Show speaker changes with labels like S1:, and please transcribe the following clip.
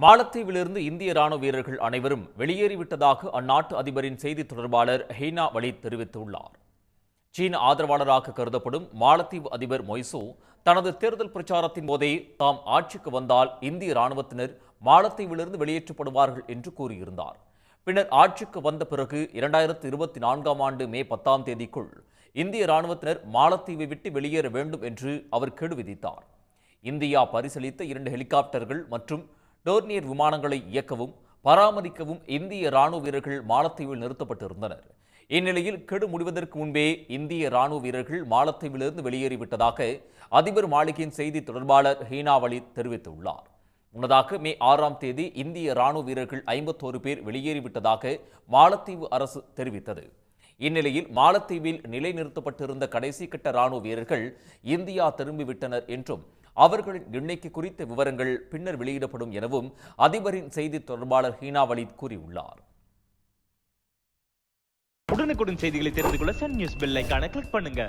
S1: மாலத்தீவிலிருந்து இந்திய ராணுவ வீரர்கள் அனைவரும் வெளியேறிவிட்டதாக அந்நாட்டு அதிபரின் செய்தி தொடர்பாளர் ஹீனா வலீத் தெரிவித்துள்ளார். சீன ஆதரவாளராக கருதப்படும் மாலத்தீவு அதிபர் மொய்சு தனது தேர்தல் பிரச்சாரத்தின் போதே தாம் ஆட்சிக்கு வந்தால் இந்திய ராணுவத்தினர் மாலத்தீவிலிருந்து வெளியேற்றப்படுவார்கள் என்று கூறியிருந்தார். பின்னர் ஆட்சிக்கு வந்த பிறகு 2024ஆம் ஆண்டு மே 10ஆம் தேதிக்குள் இந்திய ராணுவத்தினர் மாலத்தீவை விட்டு வெளியேற வேண்டும் என்று அவர் கெடு விதித்தார். இந்தியா பரிசீலித்த 2 ஹெலிகாப்டர்கள் மற்றும் டோர்னியர் விமானங்களை இயக்கவும் பராமரிக்கவும் இந்திய ராணுவ வீரர்கள் மாலத்தீவில் நிறுத்தப்பட்டிருந்தனர். இந்நிலையில் கெடு முடிவதற்கு முன்பே இந்திய ராணுவ வீரர்கள் மாலத்தீவிலிருந்து வெளியேறிவிட்டதாக அதிபர் மாளிகையின் செய்தி தொடர்பாளர் ஹீனா வலீத் தெரிவித்துள்ளார். முன்னதாக மே 6ஆம் தேதி இந்திய ராணுவ வீரர்கள் 51 பேர் வெளியேறிவிட்டதாக மாலத்தீவு அரசு தெரிவித்தது. இந்நிலையில் மாலத்தீவில் நிலைநிறுத்தப்பட்டிருந்த கடைசி கட்ட ராணுவ வீரர்கள் இந்தியா திரும்பிவிட்டனர் என்றும் அவர்களின் எண்ணிக்கை குறித்த விவரங்கள் பின்னர் வெளியிடப்படும் எனவும் அதிபரின் செய்தி தொடர்பாளர் ஹீனா வலீத் கூறியுள்ளார்.
S2: உடனுக்குடன் செய்திகளை தெரிந்து கொள்ள சன் நியூஸ் பெல் ஐகானை கிளிக் பண்ணுங்க.